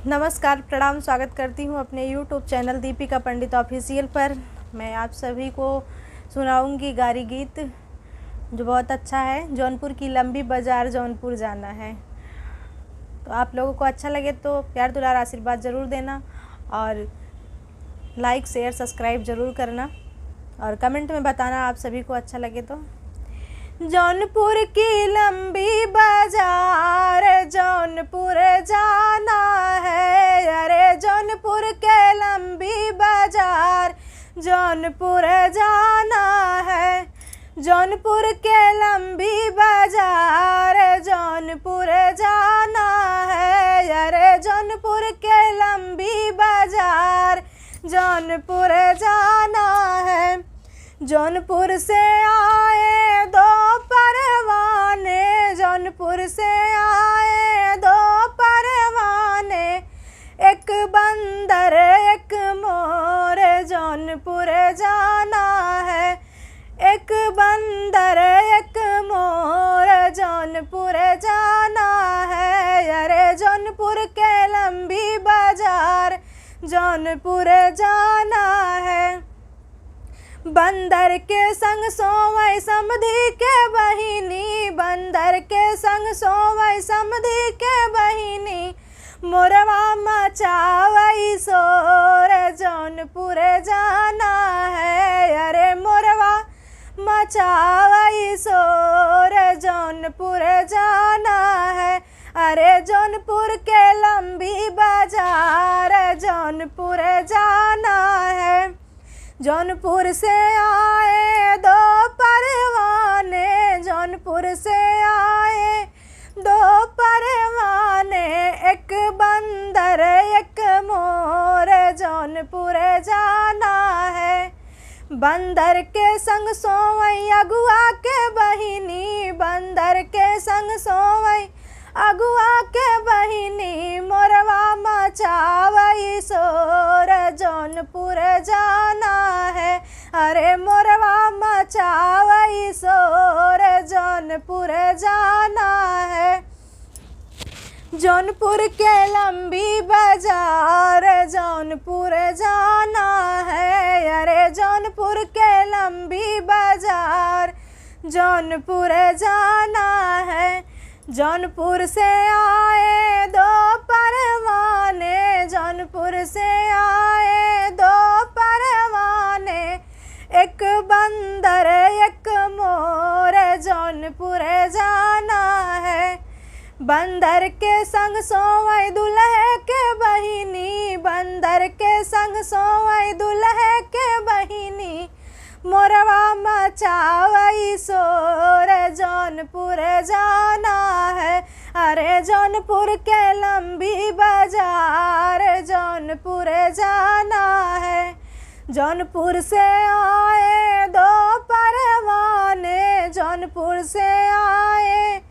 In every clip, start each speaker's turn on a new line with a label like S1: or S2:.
S1: नमस्कार, प्रणाम, स्वागत करती हूँ अपने YouTube चैनल दीपिका पंडित ऑफिशियल पर। मैं आप सभी को सुनाऊंगी गारी गीत जो बहुत अच्छा है। जौनपुर की लंबी बाज़ार जौनपुर जाना है। तो आप लोगों को अच्छा लगे तो प्यार दुलार आशीर्वाद ज़रूर देना और लाइक शेयर सब्सक्राइब ज़रूर करना और कमेंट में बताना आप सभी को अच्छा लगे तो। जौनपुर की लंबी बाजार जौनपुर जाना है, अरे जौनपुर के लंबी बाजार जौनपुर जाना है। जौनपुर के लंबी बाजार जौनपुर जाना है, अरे जौनपुर के लंबी बाजार जौनपुर जाना है। जौनपुर से आए दो परवाने, जौनपुर से आए दो परवाने, एक बंदर एक मोर जौनपुर जाना है। एक बंदर एक मोर जौनपुर जाना है, अरे जौनपुर के लंबी बाजार जौनपुर जाना है। बंदर के संग सोवै समधी के बहिनी, बंदर के संग सोवै समधी के बहिनी, मोरवा मचावै शोर जौनपुर जाना है, अरे मोरवा मचावै शोर जौनपुर जाना है। अरे जौनपुर के लंबी बाजार जौनपुर जाना है। जौनपुर से आए दो परवाने, जौनपुर से आए दो परवाने, एक बंदर एक मोर जौनपुर जाना है। बंदर के संग सोवै अगुआ के बहिनी, बंदर के संग सोवै अगुआ के बहिनी, मोरवा मचावै शोर जौनपुर जाना है, अरे मोरवा मचावै शोर जौनपुर जाना है। जौनपुर के लंबी बाजार जौनपुर जाना है, अरे जौनपुर के लंबी बाजार जौनपुर जाना है। जौनपुर से आए दो परवाने, जौनपुर से आए दो परवाने, एक बंदर एक मोर जौनपुर जाना है। बंदर के संग सोवै दुल्हे के बहिनी, बंदर के संग सोवै दुल्हे के बहिनी, मोरवा मचावै शोर जौनपुर जाना है, अरे जौनपुर के लंबी बाजार जौनपुर जाना है। जौनपुर से आए दो परवाने, जौनपुर से आए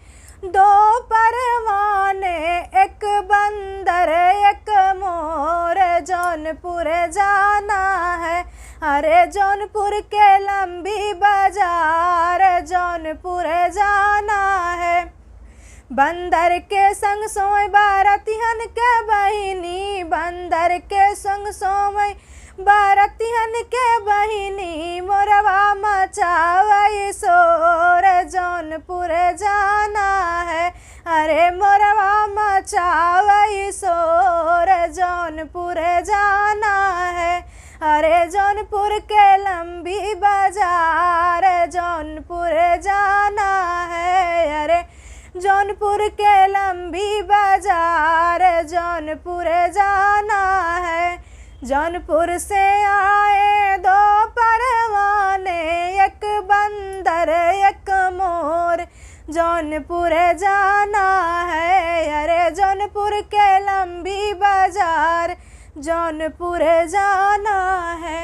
S1: दो परवाने, एक बंदर एक मोर जौनपुर जाना है, अरे जौनपुर के लंबी बाजार जौनपुर जाना है। बंदर के संग सोवै बारतिहन के बहिनी, बंदर के संग सोवै बारतिहन के बहिनी, मोरवा मचावै शोर जौनपुर जाना है, अरे मोरवा मचावै शोर जौनपुर जाना है। अरे जौनपुर के लंबी बाजार जौनपुर जाना है, अरे जौनपुर के लंबी बाजार जौनपुर जाना है। जौनपुर से आए दो परवाने, एक बंदर एक मोर जौनपुर जाना है, अरे जौनपुर के लंबी बाजार जौनपुर जाना है।